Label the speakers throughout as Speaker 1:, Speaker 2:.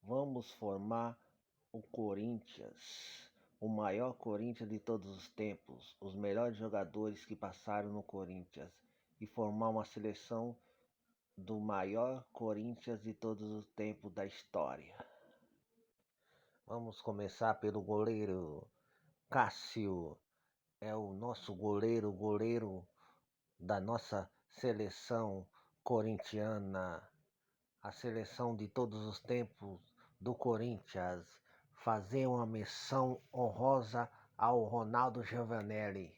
Speaker 1: Vamos formar o Corinthians, o maior Corinthians de todos os tempos, os melhores jogadores que passaram no Corinthians e formar uma seleção do maior Corinthians de todos os tempos da história. Vamos começar pelo goleiro. Cássio é o nosso goleiro da nossa seleção corintiana, a seleção de todos os tempos do Corinthians. Fazer uma menção honrosa ao Ronaldo Giovanelli,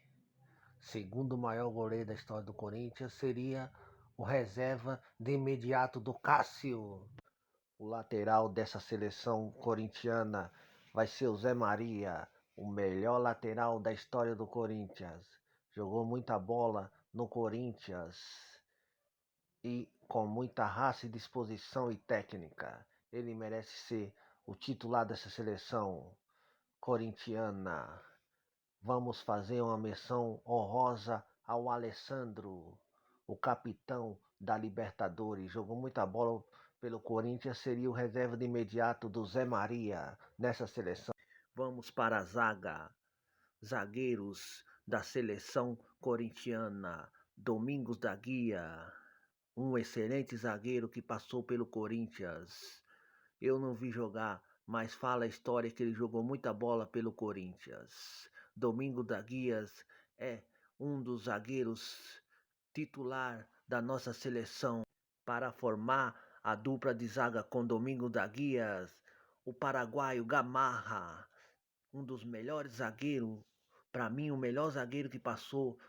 Speaker 1: segundo maior goleiro da história do Corinthians, seria o reserva de imediato do Cássio. O lateral dessa seleção corintiana vai ser o Zé Maria, o melhor lateral da história do Corinthians. Jogou muita bola no Corinthians e com muita raça e disposição e técnica. Ele merece ser o titular dessa seleção corintiana. Vamos fazer uma menção honrosa ao Alessandro, o capitão da Libertadores. Jogou muita bola pelo Corinthians, seria o reserva de imediato do Zé Maria nessa seleção. Vamos para a zaga. Zagueiros da seleção corintiana. Domingos da Guia, um excelente zagueiro que passou pelo Corinthians. Eu não vi jogar, mas fala a história que ele jogou muita bola pelo Corinthians. Domingos da Guias é um dos zagueiros titular da nossa seleção. Para formar a dupla de zaga com Domingos da Guias, o paraguaio Gamarra, um dos melhores zagueiros, para mim o melhor zagueiro que passou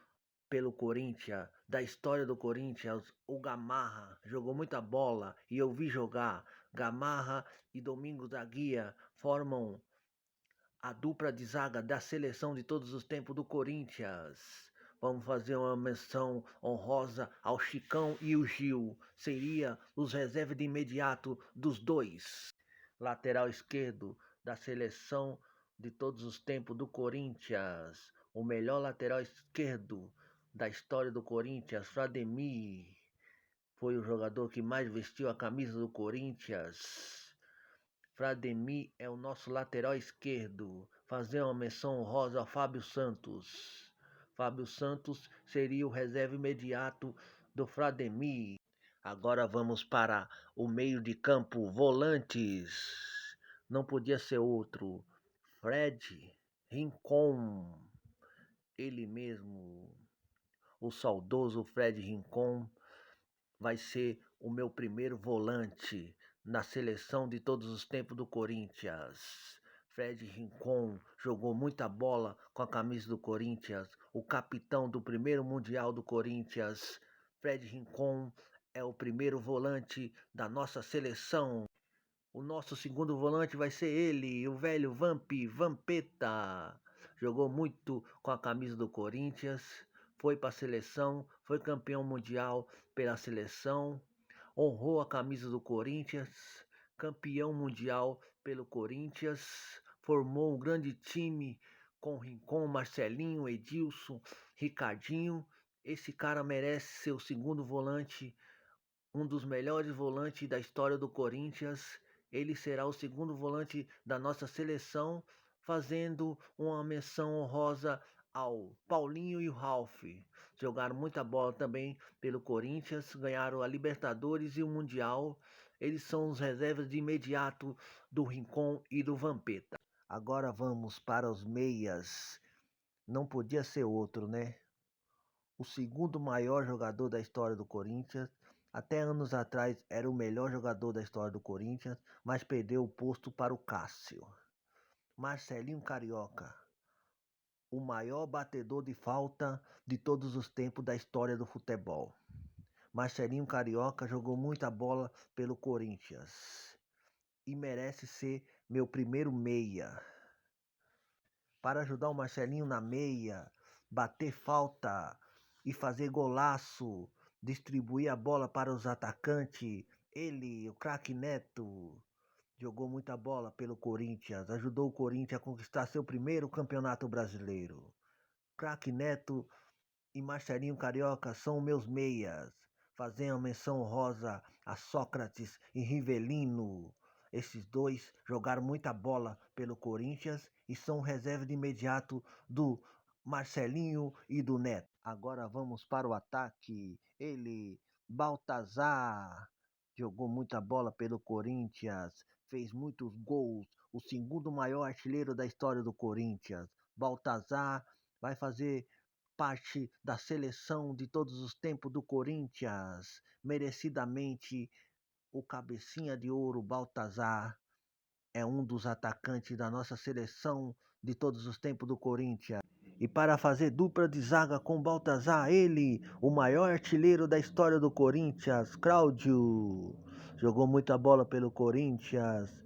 Speaker 1: pelo Corinthians, da história do Corinthians, o Gamarra jogou muita bola e eu vi jogar. Gamarra e Domingos da Guia formam a dupla de zaga da seleção de todos os tempos do Corinthians. Vamos fazer uma menção honrosa ao Chicão e o Gil. Seria os reservas de imediato dos dois. Lateral esquerdo da seleção de todos os tempos do Corinthians. O melhor lateral esquerdo da história do Corinthians, Frademir. Foi o jogador que mais vestiu a camisa do Corinthians. Frademir é o nosso lateral esquerdo. Fazer uma menção honrosa ao Fábio Santos. Fábio Santos seria o reserva imediato do Frademir. Agora vamos para o meio de campo, volantes. Não podia ser outro. Fred Rincon. Ele mesmo, o saudoso Fred Rincon, vai ser o meu primeiro volante na seleção de todos os tempos do Corinthians. Fred Rincon jogou muita bola com a camisa do Corinthians, o capitão do primeiro Mundial do Corinthians. Fred Rincon é o primeiro volante da nossa seleção. O nosso segundo volante vai ser ele, o velho Vampeta. Jogou muito com a camisa do Corinthians, foi para a seleção, foi campeão mundial pela seleção, honrou a camisa do Corinthians, campeão mundial pelo Corinthians, formou um grande time com Rincon, Marcelinho, Edilson, Ricardinho. Esse cara merece ser o segundo volante, um dos melhores volantes da história do Corinthians. Ele será o segundo volante da nossa seleção, fazendo uma menção honrosa ao Paulinho e o Ralf. Jogaram muita bola também pelo Corinthians, ganharam a Libertadores e o Mundial. Eles são os reservas de imediato do Rincon e do Vampeta. Agora vamos para os meias. Não podia ser outro, né? O segundo maior jogador da história do Corinthians. Até anos atrás era o melhor jogador da história do Corinthians, mas perdeu o posto para o Cássio. Marcelinho Carioca, o maior batedor de falta de todos os tempos da história do futebol. Marcelinho Carioca jogou muita bola pelo Corinthians e merece ser meu primeiro meia. Para ajudar o Marcelinho na meia, bater falta e fazer golaço, distribuir a bola para os atacantes. Ele, o craque Neto, jogou muita bola pelo Corinthians, ajudou o Corinthians a conquistar seu primeiro campeonato brasileiro. Craque Neto e Marcelinho Carioca são meus meias. Fazendo a menção honrosa a Sócrates e Rivelino. Esses dois jogaram muita bola pelo Corinthians e são reserva de imediato do Marcelinho e do Neto. Agora vamos para o ataque. Ele, Baltazar, jogou muita bola pelo Corinthians, fez muitos gols, o segundo maior artilheiro da história do Corinthians. Baltazar vai fazer parte da seleção de todos os tempos do Corinthians, merecidamente o cabecinha de ouro Baltazar é um dos atacantes da nossa seleção de todos os tempos do Corinthians. E para fazer dupla de zaga com Baltazar, ele, o maior artilheiro da história do Corinthians, Cláudio, jogou muita bola pelo Corinthians,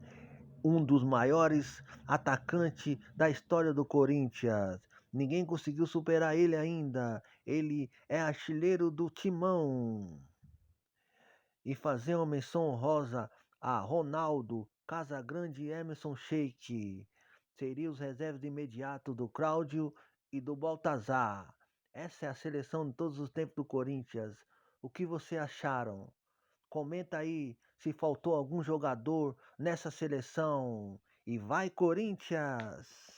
Speaker 1: um dos maiores atacantes da história do Corinthians. Ninguém conseguiu superar ele ainda. Ele é artilheiro do Timão. E fazer uma menção honrosa a Ronaldo, Casagrande e Emerson Sheik. Seriam os reservas de imediato do Cláudio e do Baltazar. Essa é a seleção de todos os tempos do Corinthians. O que vocês acharam? Comenta aí se faltou algum jogador nessa seleção. E vai, Corinthians!